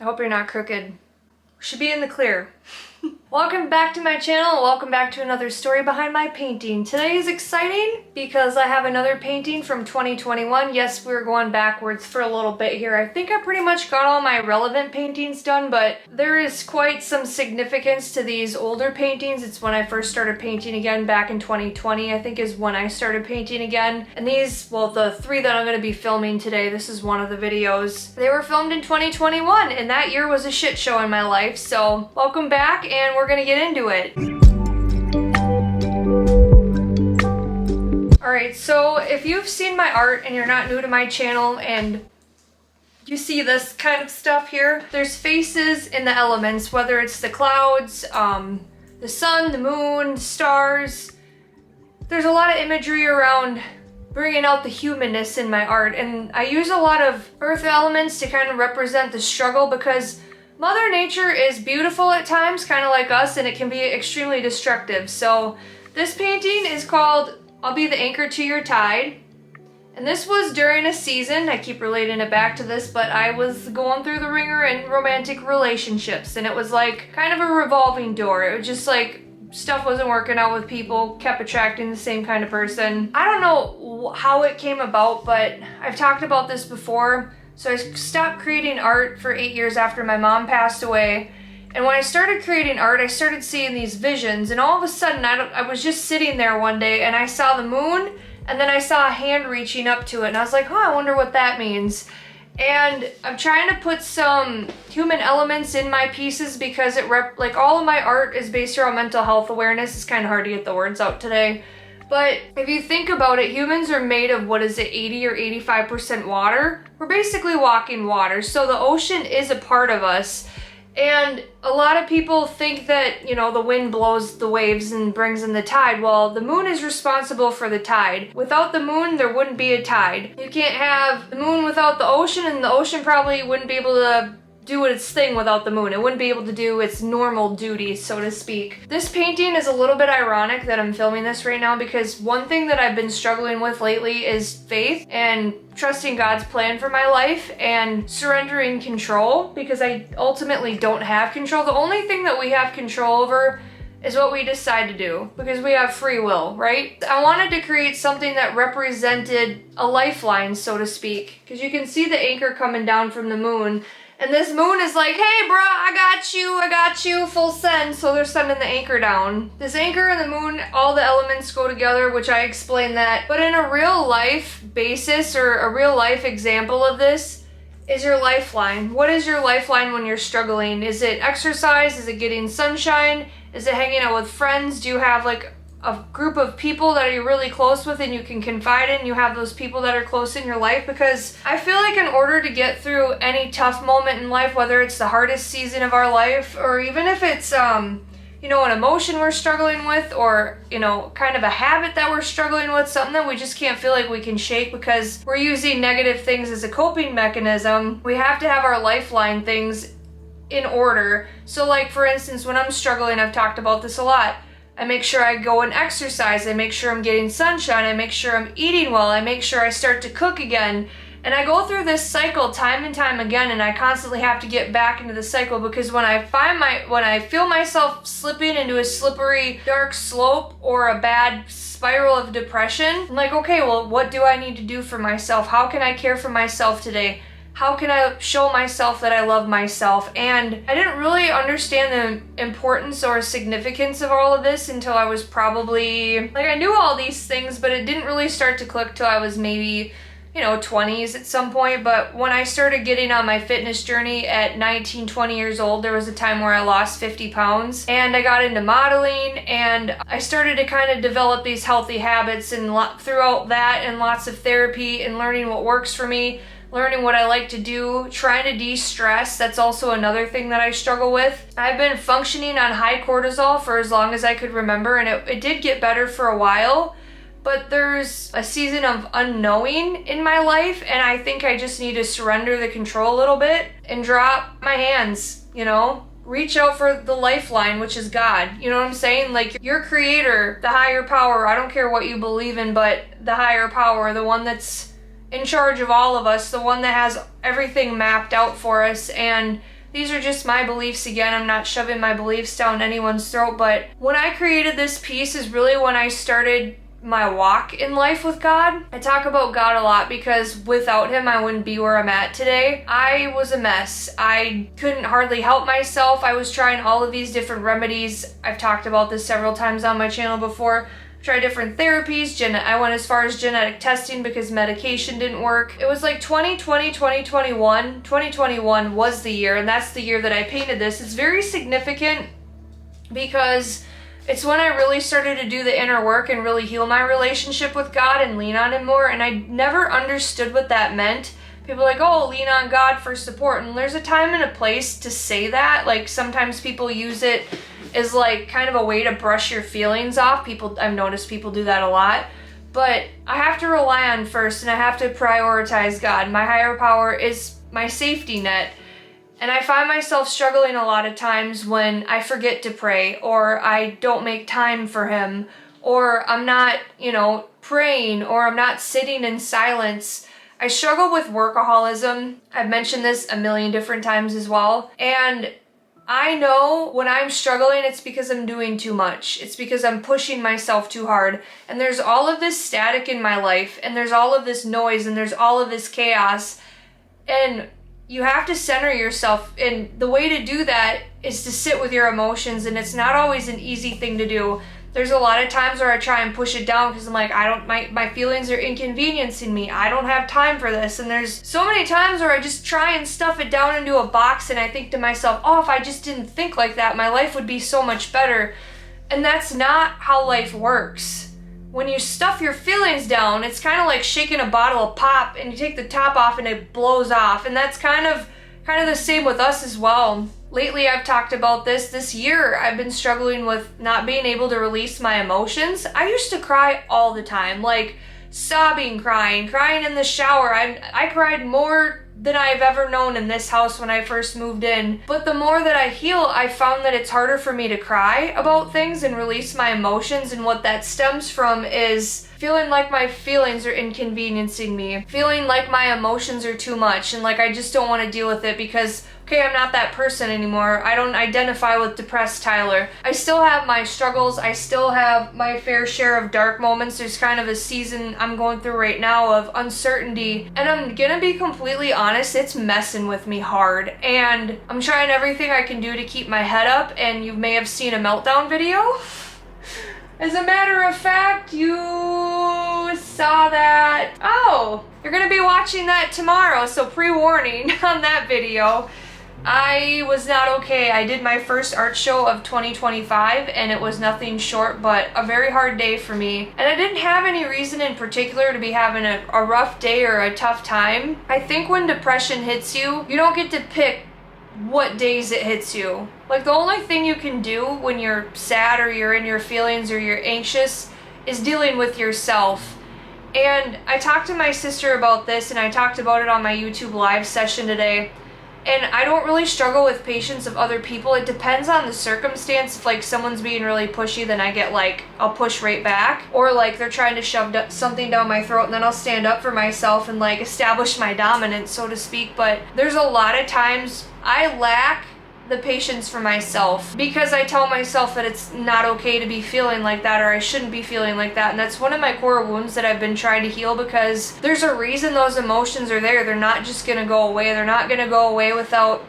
hope you're not crooked. Should be in the clear. Welcome back to my channel. Welcome back to another story behind my painting. Today is exciting because I have another painting from 2021. Yes, we're going backwards for a little bit here. I think I pretty much got all my relevant paintings done, but there is quite some significance to these older paintings. It's when I first started painting again back in 2020, I think is when I started painting again. And these, well, the three that I'm going to be filming today, this is one of the videos. They were filmed in 2021, and that year was a shit show in my life. So welcome back, and we're gonna get into it. Alright, so if you've seen my art and you're not new to my channel and you see this kind of stuff here, there's faces in the elements, whether it's the clouds, the sun, the moon, stars. There's a lot of imagery around bringing out the humanness in my art, and I use a lot of earth elements to kind of represent the struggle, because Mother Nature is beautiful at times, kind of like us, and it can be extremely destructive. So this painting is called I'll Be the Anchor to Your Tide. And this was during a season, I keep relating it back to this, but I was going through the ringer in romantic relationships, and it was like kind of a revolving door. It was just like stuff wasn't working out with people, kept attracting the same kind of person. I don't know how it came about, but I've talked about this before. So I stopped creating art for 8 years after my mom passed away. And when I started creating art, I started seeing these visions. And all of a sudden, I was just sitting there one day and I saw the moon, and then I saw a hand reaching up to it. And I was like, I wonder what that means. And I'm trying to put some human elements in my pieces because like all of my art is based around mental health awareness. It's kind of hard to get the words out today. But if you think about it, humans are made of, what is it, 80 or 85% water? We're basically walking water, so the ocean is a part of us. And a lot of people think that, you know, the wind blows the waves and brings in the tide. Well, the moon is responsible for the tide. Without the moon, there wouldn't be a tide. You can't have the moon without the ocean, and the ocean probably wouldn't be able to do its thing without the moon. It wouldn't be able to do its normal duties, so to speak. This painting is a little bit ironic that I'm filming this right now, because one thing that I've been struggling with lately is faith and trusting God's plan for my life and surrendering control, because I ultimately don't have control. The only thing that we have control over is what we decide to do, because we have free will, right? I wanted to create something that represented a lifeline, so to speak, because you can see the anchor coming down from the moon. And this moon is like, hey, bruh, I got you, full send. So they're sending the anchor down. This anchor and the moon, all the elements go together, which I explained that. But in a real life basis, or a real life example of this, is your lifeline. What is your lifeline when you're struggling? Is it exercise? Is it getting sunshine? Is it hanging out with friends? Do you have like a group of people that you're really close with and you can confide in? You have those people that are close in your life? Because I feel like in order to get through any tough moment in life, whether it's the hardest season of our life, or even if it's you know, an emotion we're struggling with, or, you know, kind of a habit that we're struggling with, something that we just can't feel like we can shake because we're using negative things as a coping mechanism, we have to have our lifeline things in order. So like, for instance, when I'm struggling, I've talked about this a lot, I make sure I go and exercise, I make sure I'm getting sunshine, I make sure I'm eating well, I make sure I start to cook again. And I go through this cycle time and time again, and I constantly have to get back into the cycle, because when I feel myself slipping into a slippery, dark slope or a bad spiral of depression, I'm like, okay, well, what do I need to do for myself? How can I care for myself today? How can I show myself that I love myself? And I didn't really understand the importance or significance of all of this until I was probably, like, I knew all these things, but it didn't really start to click till I was maybe, you know, 20s at some point. But when I started getting on my fitness journey at 19, 20 years old, there was a time where I lost 50 pounds, and I got into modeling, and I started to kind of develop these healthy habits, and throughout that and lots of therapy and learning what works for me, learning what I like to do, trying to de-stress. That's also another thing that I struggle with. I've been functioning on high cortisol for as long as I could remember, and it did get better for a while, but there's a season of unknowing in my life, and I think I just need to surrender the control a little bit and drop my hands, you know? Reach out for the lifeline, which is God. You know what I'm saying? Like, your creator, the higher power, I don't care what you believe in, but the higher power, the one that's in charge of all of us, the one that has everything mapped out for us, and These are just my beliefs. Again, I'm not shoving my beliefs down anyone's throat, but when I created this piece is really when I started my walk in life with God. I talk about God a lot because without him I wouldn't be where I'm at today. I was a mess. I couldn't hardly help myself. I was trying all of these different remedies. I've talked about this several times on my channel before. Tried different therapies. I went as far as genetic testing because medication didn't work. It was like 2020, 2021. 2021 was the year, and that's the year that I painted this. It's very significant because it's when I really started to do the inner work and really heal my relationship with God and lean on him more, and I never understood what that meant. People are like, oh, lean on God for support, and there's a time and a place to say that. Like, sometimes people use it as like kind of a way to brush your feelings off. I've noticed people do that a lot, but I have to rely on first, and I have to prioritize God. My higher power is my safety net. And I find myself struggling a lot of times when I forget to pray, or I don't make time for him, or I'm not, praying, or I'm not sitting in silence. I struggle with workaholism. I've mentioned this a million different times as well. And I know when I'm struggling, it's because I'm doing too much. It's because I'm pushing myself too hard. And there's all of this static in my life, and there's all of this noise, and there's all of this chaos. And you have to center yourself, and the way to do that is to sit with your emotions, and it's not always an easy thing to do. There's a lot of times where I try and push it down because I'm like, my feelings are inconveniencing me. I don't have time for this. And there's so many times where I just try and stuff it down into a box, and I think to myself, oh, if I just didn't think like that, my life would be so much better. And that's not how life works. When you stuff your feelings down, it's kind of like shaking a bottle of pop, and you take the top off and it blows off. And that's kind of the same with us as well. Lately, I've talked about this year. I've been struggling with not being able to release my emotions. I used to cry all the time, like sobbing, crying in the shower. I cried more than I've ever known in this house when I first moved in. But the more that I heal, I found that it's harder for me to cry about things and release my emotions, and what that stems from is feeling like my feelings are inconveniencing me, feeling like my emotions are too much, and like I just don't want to deal with it because, okay, I'm not that person anymore. I don't identify with depressed Tyler. I still have my struggles. I still have my fair share of dark moments. There's kind of a season I'm going through right now of uncertainty, and I'm gonna be completely honest, it's messing with me hard, and I'm trying everything I can do to keep my head up, and you may have seen a meltdown video. As a matter of fact, you saw that. Oh, you're gonna be watching that tomorrow, so pre-warning on that video. I was not okay. I did my first art show of 2025, and it was nothing short but a very hard day for me. And I didn't have any reason in particular to be having a rough day or a tough time. I think when depression hits you, you don't get to pick what days it hits you. Like, the only thing you can do when you're sad or you're in your feelings or you're anxious is dealing with yourself. And I talked to my sister about this, and I talked about it on my YouTube live session today. And I don't really struggle with patience of other people. It depends on the circumstance. If like someone's being really pushy, then I get like, I'll push right back. Or like they're trying to shove something down my throat, and then I'll stand up for myself and like establish my dominance, so to speak. But there's a lot of times I lack the patience for myself because I tell myself that it's not okay to be feeling like that, or I shouldn't be feeling like that. And that's one of my core wounds that I've been trying to heal, because there's a reason those emotions are there. They're not just gonna go away. They're not gonna go away without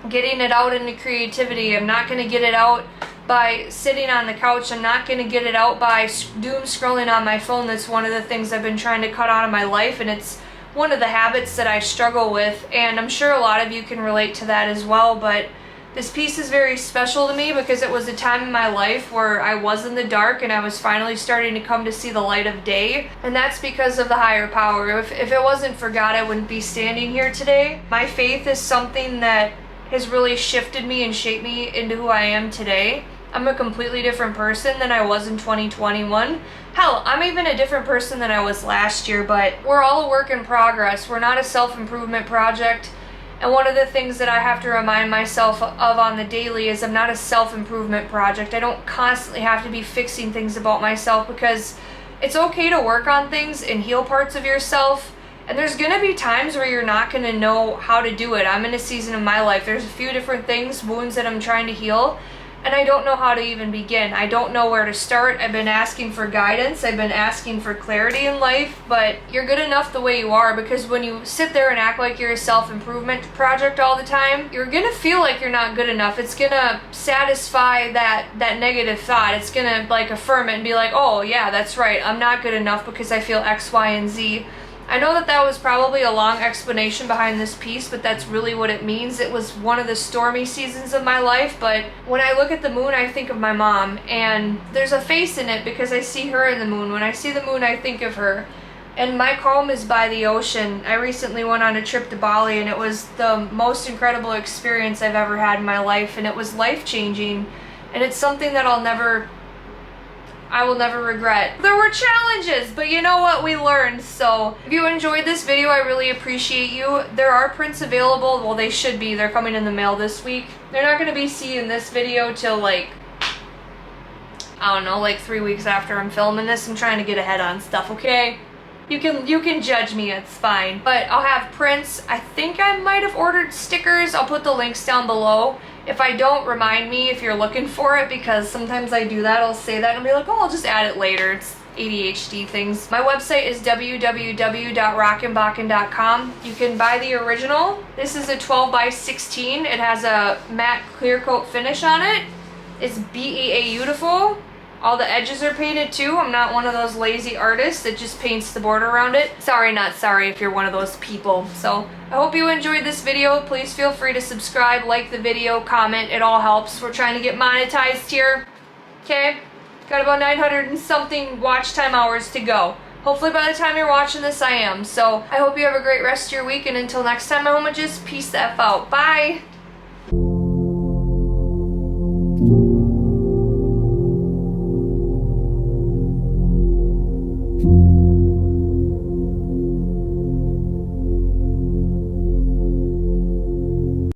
getting it out into creativity. I'm not gonna get it out by sitting on the couch. I'm not gonna get it out by doom scrolling on my phone. That's one of the things I've been trying to cut out of my life, and it's one of the habits that I struggle with, and I'm sure a lot of you can relate to that as well. But this piece is very special to me because it was a time in my life where I was in the dark and I was finally starting to come to see the light of day, and that's because of the higher power. If it wasn't for God, I wouldn't be standing here today. My faith is something that has really shifted me and shaped me into who I am today. I'm a completely different person than I was in 2021. Hell, I'm even a different person than I was last year, but we're all a work in progress. We're not a self-improvement project. And one of the things that I have to remind myself of on the daily is I'm not a self-improvement project. I don't constantly have to be fixing things about myself, because it's okay to work on things and heal parts of yourself And there's gonna be times where you're not gonna know how to do it. I'm in a season of my life. There's a few different things, wounds that I'm trying to heal, and I don't know how to even begin. I don't know where to start. I've been asking for guidance. I've been asking for clarity in life, but you're good enough the way you are, because when you sit there and act like you're a self-improvement project all the time, you're gonna feel like you're not good enough. It's gonna satisfy that negative thought. It's gonna like affirm it and be like, oh yeah, that's right. I'm not good enough because I feel X, Y, and Z. I know that was probably a long explanation behind this piece, but that's really what it means. It was one of the stormy seasons of my life, but when I look at the moon, I think of my mom, and there's a face in it because I see her in the moon. When I see the moon, I think of her. And my home is by the ocean. I recently went on a trip to Bali, and it was the most incredible experience I've ever had in my life, and it was life-changing, and it's something that I will never regret. There were challenges, but you know what? We learned. So if you enjoyed this video, I really appreciate you. There are prints available. Well, they should be. They're coming in the mail this week. They're not going to be seeing this video till like, I don't know, like 3 weeks after I'm filming this. I'm trying to get ahead on stuff, okay? You can judge me, it's fine. But I'll have prints. I think I might have ordered stickers. I'll put the links down below. If I don't, remind me if you're looking for it, because sometimes I do that. I'll say that and be like, oh, I'll just add it later. It's ADHD things. My website is www.rockinbakken.com. You can buy the original. This is a 12 by 16. It has a matte clear coat finish on it. It's beautiful. All the edges are painted too. I'm not one of those lazy artists that just paints the border around it. Sorry, not sorry if you're one of those people. So I hope you enjoyed this video. Please feel free to subscribe, like the video, comment. It all helps. We're trying to get monetized here. Okay? Got about 900 and something watch time hours to go. Hopefully by the time you're watching this, I am. So I hope you have a great rest of your week. And until next time, my homages, peace the F out. Bye! You